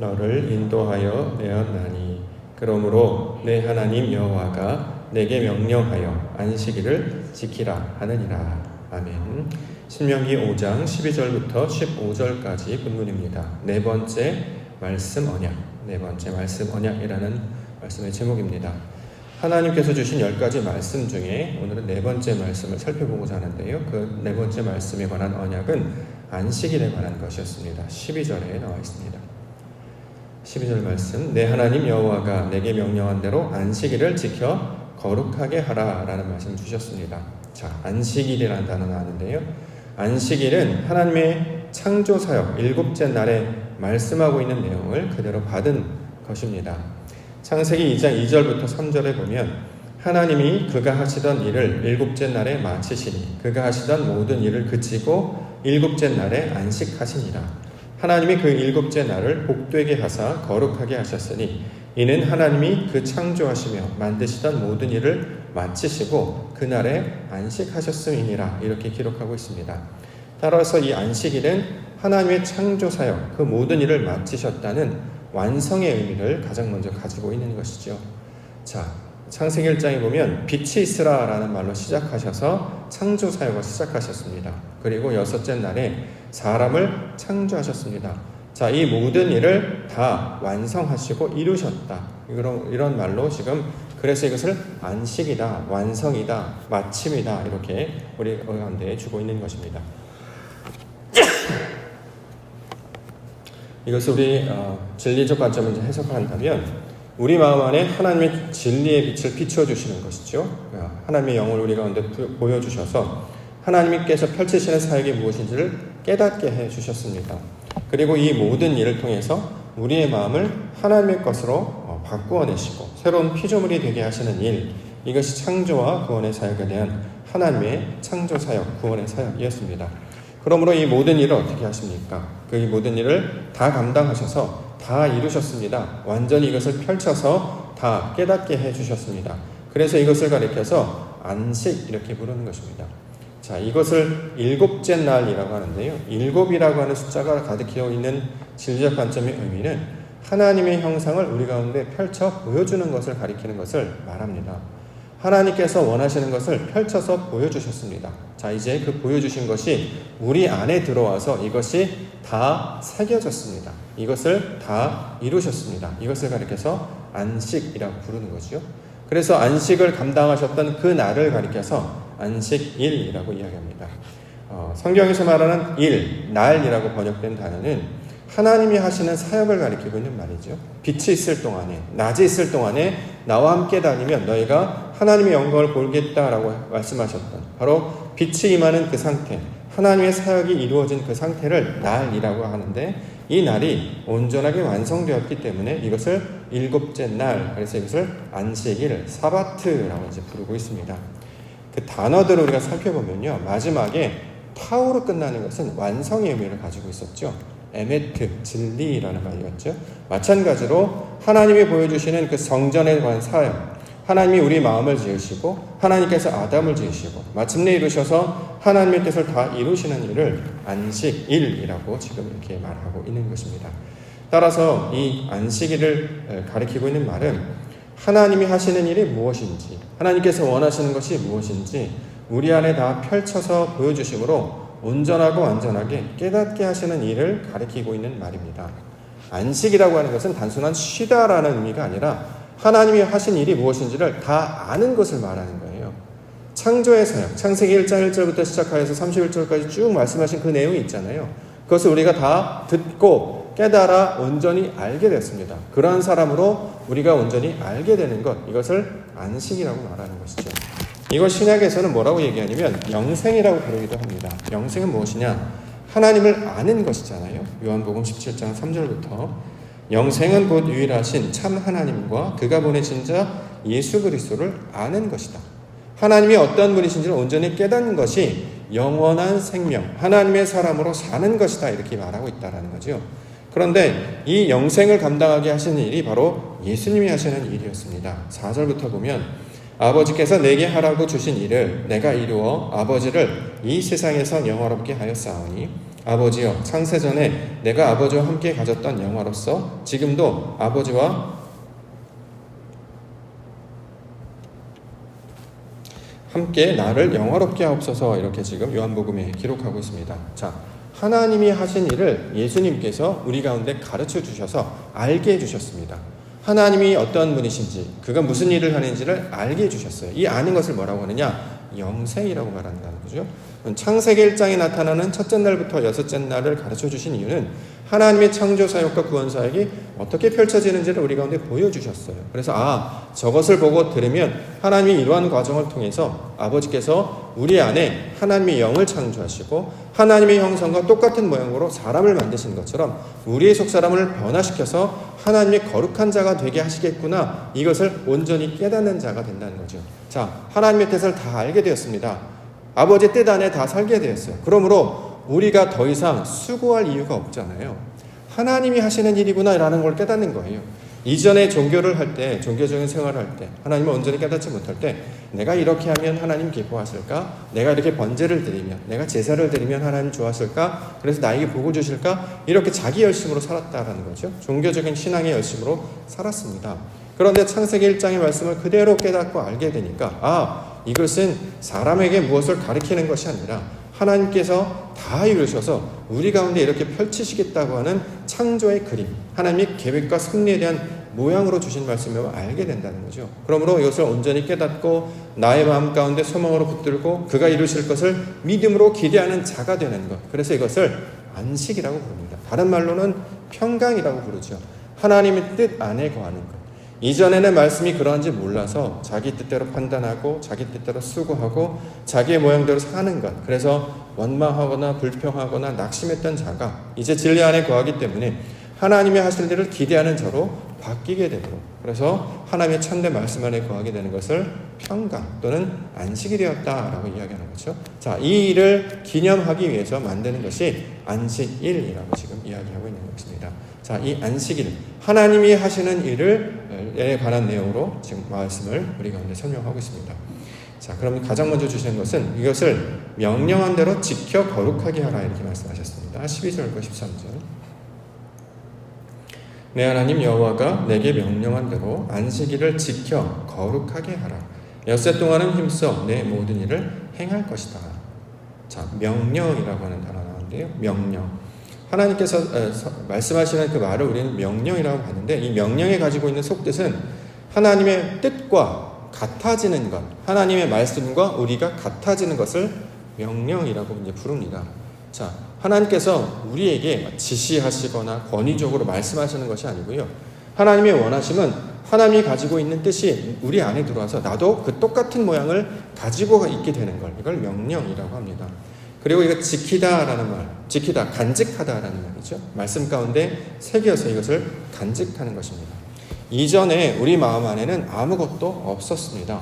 너를 인도하여 내었나니 그러므로 내 하나님 여호와가 내게 명령하여 안식일을 지키라 하느니라. 아멘. 신명기 5장 12절부터 15절까지 본문입니다. 네 번째 말씀 언약, 네 번째 말씀 언약이라는 말씀의 제목입니다. 하나님께서 주신 10가지 말씀 중에 오늘은 네 번째 말씀을 살펴보고자 하는데요. 그 네 번째 말씀에 관한 언약은 안식일에 관한 것이었습니다. 12절에 나와 있습니다. 12절 말씀, 내 하나님 여호와가 내게 명령한 대로 안식일을 지켜 거룩하게 하라 라는 말씀을 주셨습니다. 자, 안식일이라는 단어 나왔는데요. 안식일은 하나님의 창조사역 7째 날에 말씀하고 있는 내용을 그대로 받은 것입니다. 창세기 2장 2절부터 3절에 보면 하나님이 그가 하시던 일을 7째 날에 마치시니 그가 하시던 모든 일을 그치고 7째 날에 안식하시니라. 하나님이 그 7째 날을 복되게 하사 거룩하게 하셨으니 이는 하나님이 그 창조하시며 만드시던 모든 일을 마치시고 그날에 안식하셨음이니라. 이렇게 기록하고 있습니다. 따라서 이 안식일은 하나님의 창조사역 그 모든 일을 마치셨다는 완성의 의미를 가장 먼저 가지고 있는 것이죠. 자, 창세기 1장에 보면 빛이 있으라 라는 말로 시작하셔서 창조사역을 시작하셨습니다. 그리고 6째 날에 사람을 창조하셨습니다. 자, 이 모든 일을 다 완성하시고 이루셨다. 이런 말로 지금 그래서 이것을 안식이다, 완성이다, 마침이다 이렇게 우리 가운데 주고 있는 것입니다. 이것을 우리 진리적 관점을 해석한다면 우리 마음 안에 하나님의 진리의 빛을 비춰주시는 것이죠. 하나님의 영을 우리 가운데 보여주셔서 하나님께서 펼치시는 사역이 무엇인지를 깨닫게 해주셨습니다. 그리고 이 모든 일을 통해서 우리의 마음을 하나님의 것으로 바꾸어내시고 새로운 피조물이 되게 하시는 일, 이것이 창조와 구원의 사역에 대한 하나님의 창조사역, 구원의 사역이었습니다. 그러므로 이 모든 일을 어떻게 하십니까? 그 이 모든 일을 다 감당하셔서 다 이루셨습니다. 완전히 이것을 펼쳐서 다 깨닫게 해주셨습니다. 그래서 이것을 가리켜서 안식 이렇게 부르는 것입니다. 자, 이것을 7째 날이라고 하는데요. 7이라고 하는 숫자가 가득히어 있는 진리적 관점의 의미는 하나님의 형상을 우리 가운데 펼쳐 보여주는 것을 가리키는 것을 말합니다. 하나님께서 원하시는 것을 펼쳐서 보여주셨습니다. 자, 이제 그 보여주신 것이 우리 안에 들어와서 이것이 다 새겨졌습니다. 이것을 다 이루셨습니다. 이것을 가리켜서 안식이라고 부르는 거죠. 그래서 안식을 감당하셨던 그 날을 가리켜서 안식일이라고 이야기합니다. 성경에서 말하는 일, 날이라고 번역된 단어는 하나님이 하시는 사역을 가리키고 있는 말이죠. 빛이 있을 동안에, 낮이 있을 동안에 나와 함께 다니면 너희가 하나님의 영광을 보겠다라고 말씀하셨던 바로 빛이 임하는 그 상태, 하나님의 사역이 이루어진 그 상태를 날이라고 하는데 이 날이 온전하게 완성되었기 때문에 이것을 7째 날, 그래서 이것을 안식일, 사바트라고 이제 부르고 있습니다. 그 단어들을 우리가 살펴보면요, 마지막에 타우로 끝나는 것은 완성의 의미를 가지고 있었죠. 에메트, 진리라는 말이었죠. 마찬가지로 하나님이 보여주시는 그 성전에 관한 사역, 하나님이 우리 마음을 지으시고 하나님께서 아담을 지으시고 마침내 이루셔서 하나님의 뜻을 다 이루시는 일을 안식일이라고 지금 이렇게 말하고 있는 것입니다. 따라서 이 안식일을 가리키고 있는 말은 하나님이 하시는 일이 무엇인지, 하나님께서 원하시는 것이 무엇인지 우리 안에 다 펼쳐서 보여주심으로 온전하고 완전하게 깨닫게 하시는 일을 가리키고 있는 말입니다. 안식이라고 하는 것은 단순한 쉬다라는 의미가 아니라 하나님이 하신 일이 무엇인지를 다 아는 것을 말하는 거예요. 창조의 사역, 창세기 1장 1절부터 시작하여서 31절까지 쭉 말씀하신 그 내용이 있잖아요. 그것을 우리가 다 듣고 깨달아 온전히 알게 됐습니다. 그러한 사람으로 우리가 온전히 알게 되는 것, 이것을 안식이라고 말하는 것이죠. 이거 신약에서는 뭐라고 얘기하냐면 영생이라고 부르기도 합니다. 영생은 무엇이냐? 하나님을 아는 것이잖아요. 요한복음 17장 3절부터 영생은 곧 유일하신 참 하나님과 그가 보내신 자 예수 그리스도를 아는 것이다. 하나님이 어떤 분이신지를 온전히 깨닫는 것이 영원한 생명, 하나님의 사람으로 사는 것이다. 이렇게 말하고 있다는 거죠. 그런데 이 영생을 감당하게 하시는 일이 바로 예수님이 하시는 일이었습니다. 4절부터 보면 아버지께서 내게 하라고 주신 일을 내가 이루어 아버지를 이 세상에서 영화롭게 하였사오니 아버지여, 창세전에 내가 아버지와 함께 가졌던 영화로서 지금도 아버지와 함께 나를 영화롭게 하옵소서. 이렇게 지금 요한복음에 기록하고 있습니다. 자, 하나님이 하신 일을 예수님께서 우리 가운데 가르쳐 주셔서 알게 해주셨습니다. 하나님이 어떤 분이신지, 그가 무슨 일을 하는지를 알게 해주셨어요. 이 아는 것을 뭐라고 하느냐? 영생이라고 말한다는 거죠. 창세기 1장에 나타나는 첫째 날부터 여섯째 날을 가르쳐 주신 이유는 하나님의 창조 사역과 구원 사역이 어떻게 펼쳐지는지를 우리 가운데 보여주셨어요. 그래서 저것을 보고 들으면 하나님이 이러한 과정을 통해서 아버지께서 우리 안에 하나님의 영을 창조하시고 하나님의 형상과 똑같은 모양으로 사람을 만드신 것처럼 우리의 속사람을 변화시켜서 하나님의 거룩한 자가 되게 하시겠구나, 이것을 온전히 깨닫는 자가 된다는 거죠. 자, 하나님의 뜻을 다 알게 되었습니다. 아버지의 뜻 안에 다 살게 되었어요. 그러므로 우리가 더 이상 수고할 이유가 없잖아요. 하나님이 하시는 일이구나 라는 걸 깨닫는 거예요. 이전에 종교를 할 때, 종교적인 생활을 할 때, 하나님을 온전히 깨닫지 못할 때 내가 이렇게 하면 하나님 기뻐하실까? 내가 이렇게 번제를 드리면, 내가 제사를 드리면 하나님 좋아하실까? 그래서 나에게 복을 주실까? 이렇게 자기 열심으로 살았다라는 거죠. 종교적인 신앙의 열심으로 살았습니다. 그런데 창세기 1장의 말씀을 그대로 깨닫고 알게 되니까 이것은 사람에게 무엇을 가르치는 것이 아니라 하나님께서 다 이루셔서 우리 가운데 이렇게 펼치시겠다고 하는 창조의 그림, 하나님의 계획과 섭리에 대한 모양으로 주신 말씀을 알게 된다는 거죠. 그러므로 이것을 온전히 깨닫고 나의 마음 가운데 소망으로 붙들고 그가 이루실 것을 믿음으로 기대하는 자가 되는 것. 그래서 이것을 안식이라고 부릅니다. 다른 말로는 평강이라고 부르죠. 하나님의 뜻 안에 거하는 것. 이전에는 말씀이 그러한지 몰라서 자기 뜻대로 판단하고 자기 뜻대로 수고하고 자기의 모양대로 사는 것, 그래서 원망하거나 불평하거나 낙심했던 자가 이제 진리 안에 거하기 때문에 하나님이 하실 일을 기대하는 자로 바뀌게 되도록, 그래서 하나님의 참된 말씀 안에 거하게 되는 것을 평강 또는 안식이 되었다라고 이야기하는 거죠. 자, 이 일을 기념하기 위해서 만드는 것이 안식일이라고 지금 이야기하고 있는 것입니다. 자, 이 안식일, 하나님이 하시는 일에 관한 내용으로 지금 말씀을 우리 가운데 설명하고 있습니다. 자, 그럼 가장 먼저 주시는 것은 이것을 명령한 대로 지켜 거룩하게 하라, 이렇게 말씀하셨습니다. 12절과 13절. 내 하나님 여호와가 내게 명령한 대로 안식일을 지켜 거룩하게 하라. 엿새 동안은 힘써 내 모든 일을 행할 것이다. 자, 명령이라고 하는 단어 나오는데요. 명령. 하나님께서 말씀하시는 그 말을 우리는 명령이라고 하는데, 이 명령에 가지고 있는 속뜻은 하나님의 뜻과 같아지는 것, 하나님의 말씀과 우리가 같아지는 것을 명령이라고 이제 부릅니다. 자, 하나님께서 우리에게 지시하시거나 권위적으로 말씀하시는 것이 아니고요. 하나님의 원하심은 하나님이 가지고 있는 뜻이 우리 안에 들어와서 나도 그 똑같은 모양을 가지고 있게 되는 걸, 이걸 명령이라고 합니다. 그리고 이거 지키다라는 말, 지키다, 간직하다라는 말이죠. 말씀 가운데 새겨서 이것을 간직하는 것입니다. 이전에 우리 마음 안에는 아무것도 없었습니다.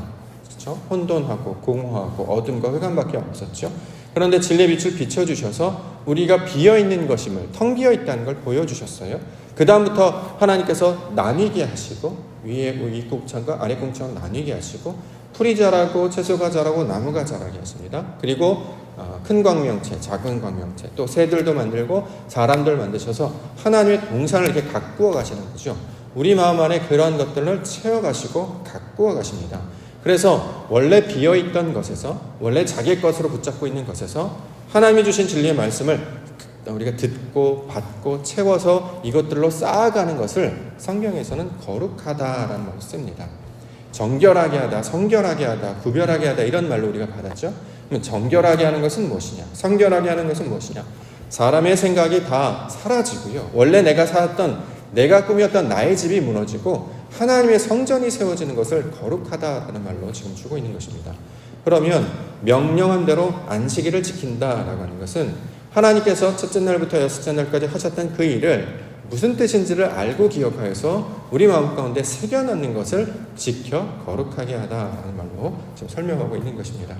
그렇죠? 혼돈하고 공허하고 어둠과 흑암밖에 없었죠. 그런데 진리의 빛을 비춰주셔서 우리가 비어있는 것임을, 텅 비어있다는 걸 보여주셨어요. 그 다음부터 하나님께서 나뉘게 하시고 위에 윗공창과 아래 공창을 나뉘게 하시고 풀이 자라고 채소가 자라고 나무가 자라게 하십니다. 그리고 큰 광명체, 작은 광명체, 또 새들도 만들고 사람들 만드셔서 하나님의 동산을 이렇게 가꾸어 가시는 거죠. 우리 마음 안에 그러한 것들을 채워가시고 가꾸어 가십니다. 그래서 원래 비어있던 것에서, 원래 자기 것으로 붙잡고 있는 것에서 하나님이 주신 진리의 말씀을 우리가 듣고 받고 채워서 이것들로 쌓아가는 것을 성경에서는 거룩하다라는 말을 씁니다. 정결하게 하다, 성결하게 하다, 구별하게 하다, 이런 말로 우리가 받았죠. 그럼 정결하게 하는 것은 무엇이냐? 성결하게 하는 것은 무엇이냐? 사람의 생각이 다 사라지고요. 원래 내가 살았던, 내가 꾸몄던 나의 집이 무너지고 하나님의 성전이 세워지는 것을 거룩하다라는 말로 지금 주고 있는 것입니다. 그러면 명령한 대로 안식일을 지킨다라고 하는 것은 하나님께서 첫째 날부터 여섯째 날까지 하셨던 그 일을 무슨 뜻인지를 알고 기억하여서 우리 마음 가운데 새겨넣는 것을 지켜 거룩하게 하다라는 말로 지금 설명하고 있는 것입니다.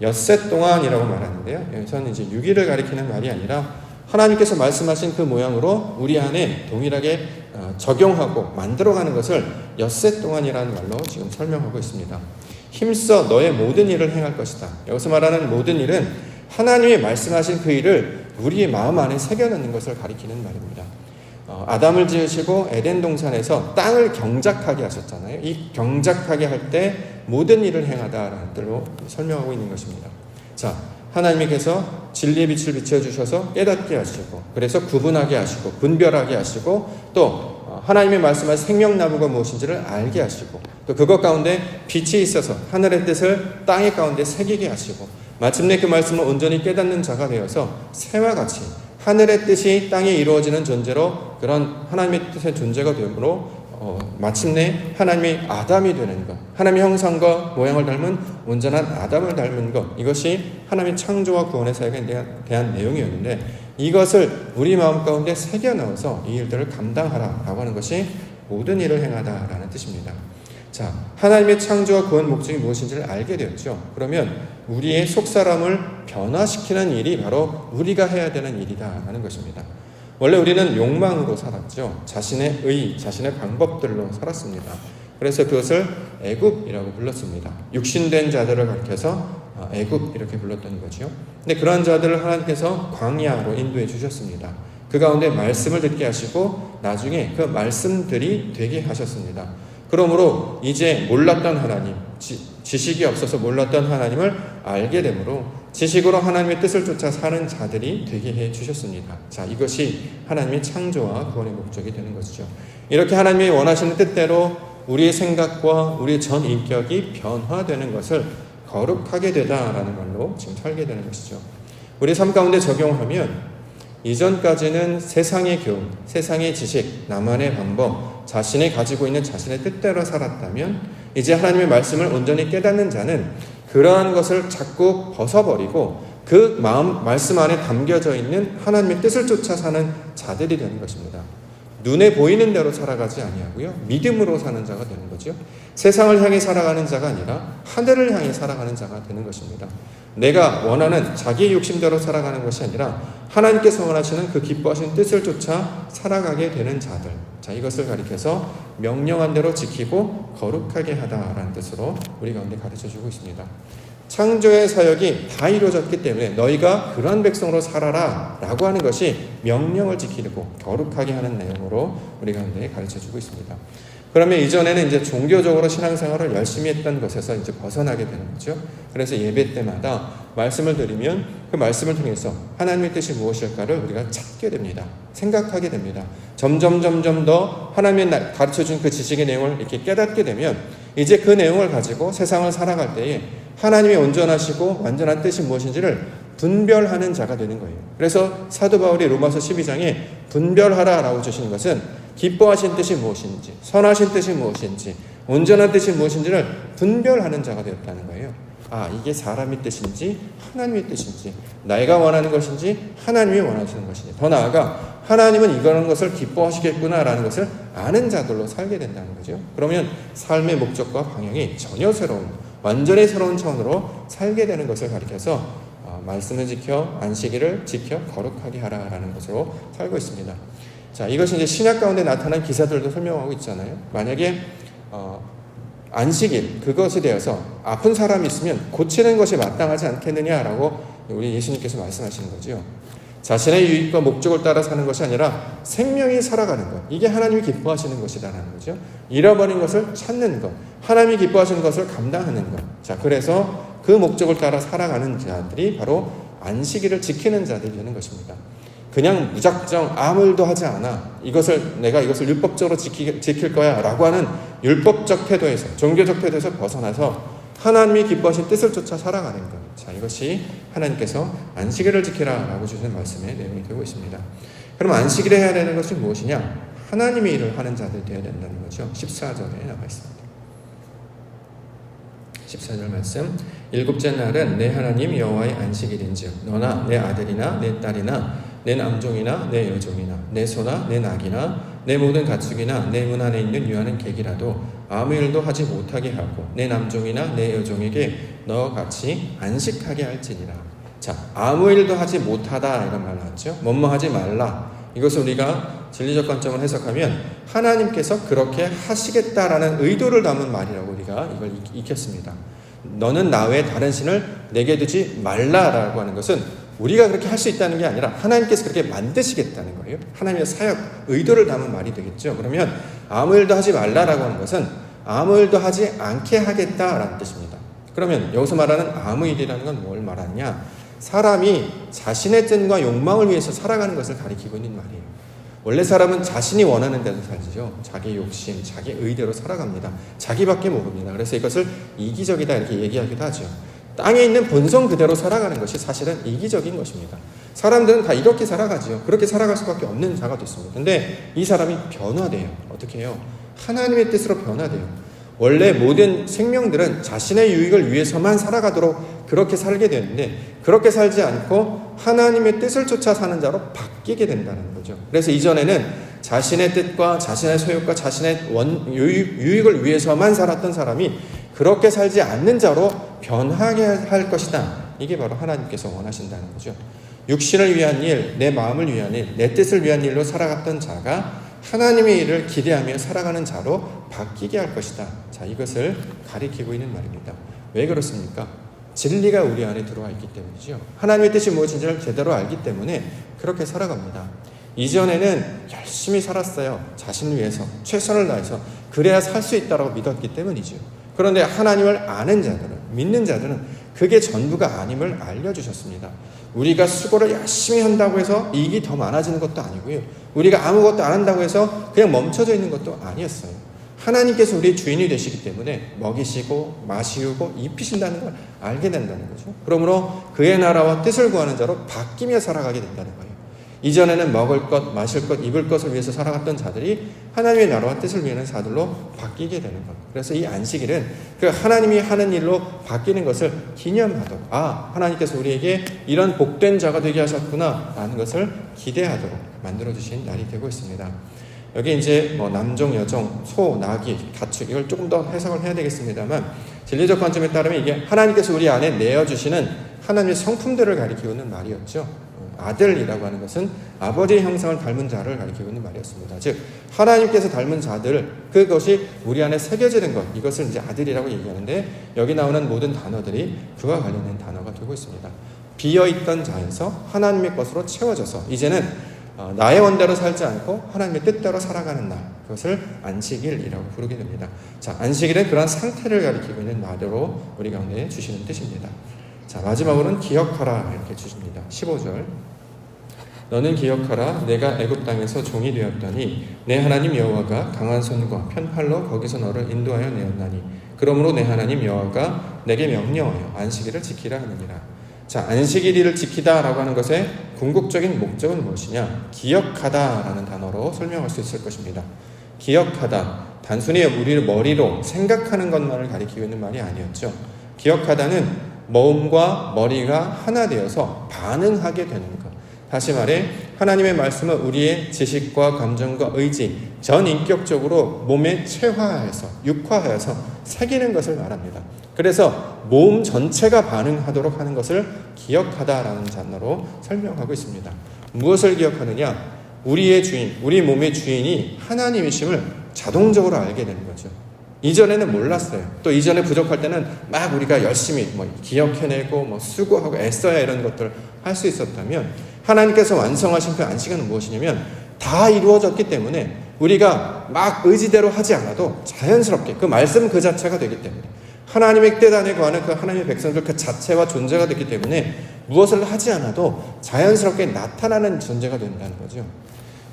엿새 동안이라고 말하는데요. 여기서는 이제 6일을 가리키는 말이 아니라 하나님께서 말씀하신 그 모양으로 우리 안에 동일하게 적용하고 만들어가는 것을 엿새 동안이라는 말로 지금 설명하고 있습니다. 힘써 너의 모든 일을 행할 것이다. 여기서 말하는 모든 일은 하나님이 말씀하신 그 일을 우리의 마음 안에 새겨넣는 것을 가리키는 말입니다. 아담을 지으시고 에덴 동산에서 땅을 경작하게 하셨잖아요. 이 경작하게 할 때 모든 일을 행하다라는 뜻로 설명하고 있는 것입니다. 자, 하나님께서 진리의 빛을 비춰주셔서 깨닫게 하시고, 그래서 구분하게 하시고 분별하게 하시고, 또 하나님의 말씀하신 생명나무가 무엇인지를 알게 하시고, 또 그것 가운데 빛이 있어서 하늘의 뜻을 땅의 가운데 새기게 하시고, 마침내 그 말씀을 온전히 깨닫는 자가 되어서 새와 같이 하늘의 뜻이 땅에 이루어지는 존재로, 그런 하나님의 뜻의 존재가 되므로 마침내 하나님의 아담이 되는 것, 하나님의 형상과 모양을 닮은 온전한 아담을 닮은 것, 이것이 하나님의 창조와 구원의 사역에 대한 내용이었는데, 이것을 우리 마음 가운데 새겨 넣어서 이 일들을 감당하라라고 하는 것이 모든 일을 행하다라는 뜻입니다. 자, 하나님의 창조와 구원 목적이 무엇인지를 알게 되었죠. 그러면 우리의 속사람을 변화시키는 일이 바로 우리가 해야 되는 일이다라는 것입니다. 원래 우리는 욕망으로 살았죠. 자신의 의, 자신의 방법들로 살았습니다. 그래서 그것을 애굽이라고 불렀습니다. 육신된 자들을 가리켜서 애굽 이렇게 불렀던 거죠. 근데 그러한 자들을 하나님께서 광야로 인도해 주셨습니다. 그 가운데 말씀을 듣게 하시고 나중에 그 말씀들이 되게 하셨습니다. 그러므로 이제 몰랐던 하나님, 지식이 없어서 몰랐던 하나님을 알게 되므로 지식으로 하나님의 뜻을 쫓아 사는 자들이 되게 해 주셨습니다. 자, 이것이 하나님의 창조와 구원의 목적이 되는 것이죠. 이렇게 하나님이 원하시는 뜻대로 우리의 생각과 우리의 전 인격이 변화되는 것을 거룩하게 되다라는 말로 지금 살게 되는 것이죠. 우리 삶 가운데 적용하면 이전까지는 세상의 교훈, 세상의 지식, 나만의 방법, 자신이 가지고 있는 자신의 뜻대로 살았다면, 이제 하나님의 말씀을 온전히 깨닫는 자는 그러한 것을 자꾸 벗어버리고 그 말씀 안에 담겨져 있는 하나님의 뜻을 쫓아 사는 자들이 되는 것입니다. 눈에 보이는 대로 살아가지 아니하고요, 믿음으로 사는 자가 되는 거죠. 세상을 향해 살아가는 자가 아니라 하늘을 향해 살아가는 자가 되는 것입니다. 내가 원하는 자기의 욕심대로 살아가는 것이 아니라 하나님께서 원하시는 그 기뻐하신 뜻을 쫓아 살아가게 되는 자들. 자, 이것을 가리켜서 명령한 대로 지키고 거룩하게 하다라는 뜻으로 우리 가운데 가르쳐주고 있습니다. 창조의 사역이 다 이루어졌기 때문에 너희가 그러한 백성으로 살아라 라고 하는 것이 명령을 지키고 거룩하게 하는 내용으로 우리 가운데 가르쳐주고 있습니다. 그러면 이전에는 이제 종교적으로 신앙생활을 열심히 했던 것에서 이제 벗어나게 되는 거죠. 그래서 예배 때마다 말씀을 드리면 그 말씀을 통해서 하나님의 뜻이 무엇일까를 우리가 찾게 됩니다. 생각하게 됩니다. 점점 더 하나님이 가르쳐준 그 지식의 내용을 이렇게 깨닫게 되면 이제 그 내용을 가지고 세상을 살아갈 때에 하나님의 온전하시고 완전한 뜻이 무엇인지를 분별하는 자가 되는 거예요. 그래서 사도 바울이 로마서 12장에 분별하라라고 주시는 것은 기뻐하신 뜻이 무엇인지, 선하신 뜻이 무엇인지, 온전한 뜻이 무엇인지를 분별하는 자가 되었다는 거예요. 아, 이게 사람의 뜻인지 하나님의 뜻인지, 내가 원하는 것인지 하나님이 원하시는 것인지, 더 나아가 하나님은 이런 것을 기뻐하시겠구나라는 것을 아는 자들로 살게 된다는 거죠. 그러면 삶의 목적과 방향이 전혀 새로운, 완전히 새로운 차원으로 살게 되는 것을 가리켜서 말씀을 지켜 안식일을 지켜 거룩하게 하라라는 것으로 살고 있습니다. 자, 이것이 이제 신약 가운데 나타난 기사들도 설명하고 있잖아요. 만약에 안식일 그것에 대해서 아픈 사람이 있으면 고치는 것이 마땅하지 않겠느냐라고 우리 예수님께서 말씀하시는 거죠. 자신의 유익과 목적을 따라 사는 것이 아니라 생명이 살아가는 것, 이게 하나님이 기뻐하시는 것이다라는 거죠. 잃어버린 것을 찾는 것, 하나님이 기뻐하시는 것을 감당하는 것. 자, 그래서 그 목적을 따라 살아가는 자들이 바로 안식일을 지키는 자들이 되는 것입니다. 그냥 무작정 아무 일도 하지 않아, 내가 이것을 율법적으로 지킬 거야 라고 하는 율법적 태도에서, 종교적 태도에서 벗어나서 하나님이 기뻐하신 뜻을 쫓아 살아가는 것. 자, 이것이 하나님께서 안식일을 지키라 라고 주시는 말씀의 내용이 되고 있습니다. 그럼 안식일에 해야 되는 것이 무엇이냐? 하나님의 일을 하는 자들이 되어야 된다는 거죠. 14절에 나와 있습니다. 14절 말씀. 일곱째 날은 내 하나님 여호와의 안식일인즉 너나 내 아들이나 내 딸이나 내 남종이나 내 여종이나 내 소나 내 낙이나 내 모든 가축이나 내 문 안에 있는 유하는 객이라도 아무 일도 하지 못하게 하고 내 남종이나 내 여종에게 너와 같이 안식하게 할지니라. 자, 아무 일도 하지 못하다 이런 말 나왔죠. 뭐뭐 하지 말라. 이것을 우리가 진리적 관점을 해석하면 하나님께서 그렇게 하시겠다라는 의도를 담은 말이라고 우리가 이걸 익혔습니다. 너는 나 외에 다른 신을 내게 두지 말라라고 하는 것은 우리가 그렇게 할 수 있다는 게 아니라 하나님께서 그렇게 만드시겠다는 거예요. 하나님의 사역, 의도를 담은 말이 되겠죠. 그러면 아무 일도 하지 말라라고 하는 것은 아무 일도 하지 않게 하겠다라는 뜻입니다. 그러면 여기서 말하는 아무 일이라는 건 뭘 말하냐? 사람이 자신의 뜻과 욕망을 위해서 살아가는 것을 가리키고 있는 말이에요. 원래 사람은 자신이 원하는 대로 살죠. 자기 욕심, 자기 의대로 살아갑니다. 자기밖에 모릅니다. 그래서 이것을 이기적이다 이렇게 얘기하기도 하죠. 땅에 있는 본성 그대로 살아가는 것이 사실은 이기적인 것입니다. 사람들은 다 이렇게 살아가지요. 그렇게 살아갈 수밖에 없는 자가 됐습니다. 근데 이 사람이 변화돼요. 어떻게 해요? 하나님의 뜻으로 변화돼요. 원래 모든 생명들은 자신의 유익을 위해서만 살아가도록 그렇게 살게 되는데 그렇게 살지 않고 하나님의 뜻을 쫓아 사는 자로 바뀌게 된다는 거죠. 그래서 이전에는 자신의 뜻과 자신의 소욕과 자신의 유익을 위해서만 살았던 사람이 그렇게 살지 않는 자로 변하게 할 것이다. 이게 바로 하나님께서 원하신다는 거죠. 육신을 위한 일, 내 마음을 위한 일, 내 뜻을 위한 일로 살아갔던 자가 하나님의 일을 기대하며 살아가는 자로 바뀌게 할 것이다. 자, 이것을 가리키고 있는 말입니다. 왜 그렇습니까? 진리가 우리 안에 들어와 있기 때문이죠. 하나님의 뜻이 무엇인지를 제대로 알기 때문에 그렇게 살아갑니다. 이전에는 열심히 살았어요. 자신을 위해서 최선을 다해서 그래야 살 수 있다고 믿었기 때문이죠. 그런데 하나님을 아는 자들은, 믿는 자들은 그게 전부가 아님을 알려주셨습니다. 우리가 수고를 열심히 한다고 해서 이익이 더 많아지는 것도 아니고요. 우리가 아무것도 안 한다고 해서 그냥 멈춰져 있는 것도 아니었어요. 하나님께서 우리의 주인이 되시기 때문에 먹이시고 마시고 입히신다는 걸 알게 된다는 거죠. 그러므로 그의 나라와 뜻을 구하는 자로 바뀌며 살아가게 된다는 거예요. 이전에는 먹을 것, 마실 것, 입을 것을 위해서 살아갔던 자들이 하나님의 나라와 뜻을 위하는 자들로 바뀌게 되는 것. 그래서 이 안식일은 그 하나님이 하는 일로 바뀌는 것을 기념하도록, 하나님께서 우리에게 이런 복된 자가 되게 하셨구나 라는 것을 기대하도록 만들어주신 날이 되고 있습니다. 여기 이제 남종, 여종, 소, 나귀, 가축 이걸 조금 더 해석을 해야 되겠습니다만 진리적 관점에 따르면 이게 하나님께서 우리 안에 내어주시는 하나님의 성품들을 가리키고 있는 말이었죠. 아들이라고 하는 것은 아버지의 형상을 닮은 자를 가리키고 있는 말이었습니다. 즉 하나님께서 닮은 자들, 그것이 우리 안에 새겨지는 것, 이것을 이제 아들이라고 얘기하는데 여기 나오는 모든 단어들이 그와 관련된 단어가 되고 있습니다. 비어있던 자에서 하나님의 것으로 채워져서 이제는 나의 원대로 살지 않고 하나님의 뜻대로 살아가는 날, 그것을 안식일이라고 부르게 됩니다. 자, 안식일은 그런 상태를 가리키고 있는 말로 우리 가운데 주시는 뜻입니다. 자, 마지막으로는 기억하라 이렇게 주십니다. 15절. 너는 기억하라. 내가 애굽 땅에서 종이 되었더니 내 하나님 여호와가 강한 손과 편팔로 거기서 너를 인도하여 내었나니 그러므로 내 하나님 여호와가 내게 명령하여 안식일을 지키라 하느니라. 자, 안식일을 지키다라고 하는 것의 궁극적인 목적은 무엇이냐? 기억하다라는 단어로 설명할 수 있을 것입니다. 기억하다. 단순히 우리를 머리로 생각하는 것만을 가리키고 있는 말이 아니었죠. 기억하다는 마음과 머리가 하나 되어서 반응하게 되는 것. 다시 말해 하나님의 말씀은 우리의 지식과 감정과 의지, 전인격적으로 몸에 체화해서 육화하여서 새기는 것을 말합니다. 그래서 몸 전체가 반응하도록 하는 것을 기억하다라는 단어로 설명하고 있습니다. 무엇을 기억하느냐? 우리의 주인, 우리 몸의 주인이 하나님이심을 자동적으로 알게 되는 거죠. 이전에는 몰랐어요. 또 이전에 부족할 때는 막 우리가 열심히 기억해내고 수고하고 애써야 이런 것들을 할 수 있었다면 하나님께서 완성하신 그 안식일은 무엇이냐면 다 이루어졌기 때문에 우리가 막 의지대로 하지 않아도 자연스럽게 그 말씀 그 자체가 되기 때문에 하나님의 뜻 안에 거하는 그 하나님의 백성들 그 자체와 존재가 됐기 때문에 무엇을 하지 않아도 자연스럽게 나타나는 존재가 된다는 거죠.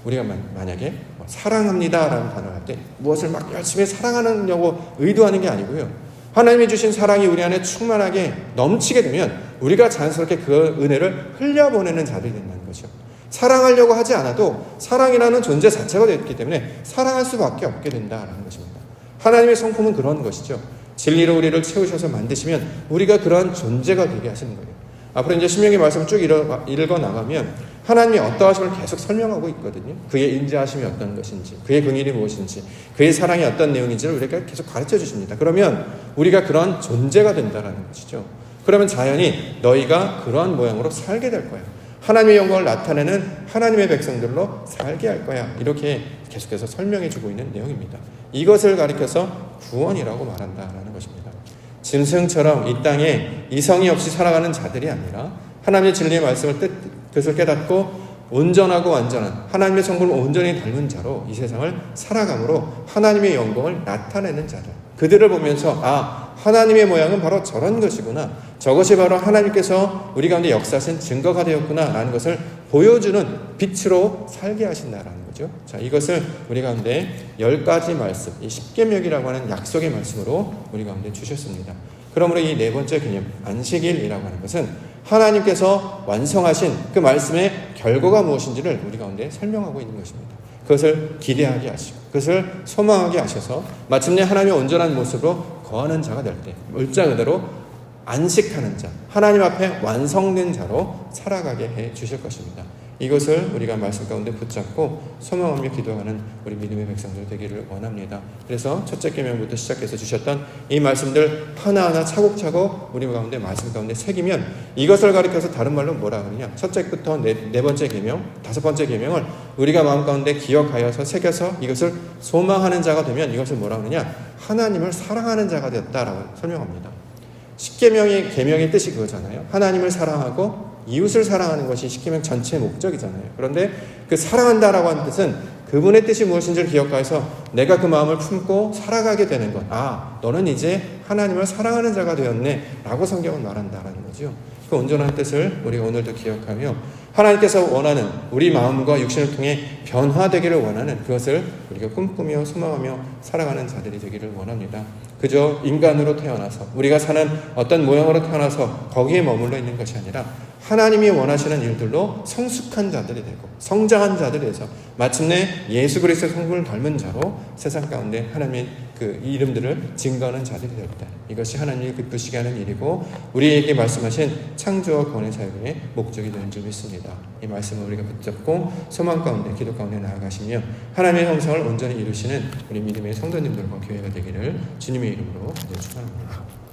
우리가 만약에 사랑합니다라는 단어를 할 때 무엇을 막 열심히 사랑하려고 의도하는 게 아니고요. 하나님이 주신 사랑이 우리 안에 충만하게 넘치게 되면 우리가 자연스럽게 그 은혜를 흘려보내는 자들이 된다는 거죠. 사랑하려고 하지 않아도 사랑이라는 존재 자체가 됐기 때문에 사랑할 수밖에 없게 된다는 것입니다. 하나님의 성품은 그런 것이죠. 진리로 우리를 채우셔서 만드시면 우리가 그러한 존재가 되게 하시는 거예요. 앞으로 이제 신명기 말씀을 쭉 읽어 나가면 하나님이 어떠하심을 계속 설명하고 있거든요. 그의 인자하심이 어떤 것인지, 그의 긍휼이 무엇인지, 그의 사랑이 어떤 내용인지를 우리가 계속 가르쳐 주십니다. 그러면 우리가 그런 존재가 된다는 것이죠. 그러면 자연히 너희가 그러한 모양으로 살게 될 거야. 하나님의 영광을 나타내는 하나님의 백성들로 살게 할 거야. 이렇게 계속해서 설명해 주고 있는 내용입니다. 이것을 가리켜서 구원이라고 말한다라는 것입니다. 짐승처럼 이 땅에 이성이 없이 살아가는 자들이 아니라 하나님의 진리의 말씀을 뜻을 깨닫고 온전하고 완전한 하나님의 성품을 온전히 닮은 자로 이 세상을 살아감으로 하나님의 영광을 나타내는 자들, 그들을 보면서 하나님의 모양은 바로 저런 것이구나, 저것이 바로 하나님께서 우리 가운데 역사하신 증거가 되었구나 라는 것을 보여주는 빛으로 살게 하신다라는 거죠. 자, 이것을 우리 가운데 10가지 말씀, 이 십계명이라고 하는 약속의 말씀으로 우리 가운데 주셨습니다. 그러므로 이 네 번째 개념, 안식일이라고 하는 것은 하나님께서 완성하신 그 말씀의 결과가 무엇인지를 우리 가운데 설명하고 있는 것입니다. 그것을 기대하게 하시고 그것을 소망하게 하셔서 마침내 하나님의 온전한 모습으로 거하는 자가 될 때 물자 그대로 안식하는 자, 하나님 앞에 완성된 자로 살아가게 해 주실 것입니다. 이것을 우리가 말씀 가운데 붙잡고 소망하며 기도하는 우리 믿음의 백성들 되기를 원합니다. 그래서 첫째 계명부터 시작해서 주셨던 이 말씀들 하나하나 차곡차곡 우리 가운데 말씀 가운데 새기면 이것을 가리켜서 다른 말로 뭐라 그러냐, 첫째부터 네 번째 계명, 다섯 번째 계명을 우리가 마음 가운데 기억하여서 새겨서 이것을 소망하는 자가 되면 이것을 뭐라 그러냐, 하나님을 사랑하는 자가 되었다라고 설명합니다. 십계명의 계명의 뜻이 그거잖아요. 하나님을 사랑하고 이웃을 사랑하는 것이 십계명 전체의 목적이잖아요. 그런데 그 사랑한다라고 하는 뜻은 그분의 뜻이 무엇인지를 기억하여서 내가 그 마음을 품고 살아가게 되는 것. 너는 이제 하나님을 사랑하는 자가 되었네 라고 성경은 말한다라는 거죠. 그 온전한 뜻을 우리가 오늘도 기억하며 하나님께서 원하는 우리 마음과 육신을 통해 변화되기를 원하는 그것을 우리가 꿈꾸며 소망하며 살아가는 자들이 되기를 원합니다. 그저 인간으로 태어나서 우리가 사는 어떤 모양으로 태어나서 거기에 머물러 있는 것이 아니라 하나님이 원하시는 일들로 성숙한 자들이 되고 성장한 자들이 돼서 마침내 예수 그리스도의 성품을 닮은 자로 세상 가운데 하나님의 그 이름들을 증거하는 자들이 될 때, 이것이 하나님이 기쁘시게 하는 일이고 우리에게 말씀하신 창조와 구원의 사역의 목적이 되는 줄 믿습니다. 이 말씀을 우리가 붙잡고 소망 가운데 기도 가운데 나아가시며 하나님의 형상을 온전히 이루시는 우리 믿음의 성도님들과 교회가 되기를 주님의 이름으로 축원합니다.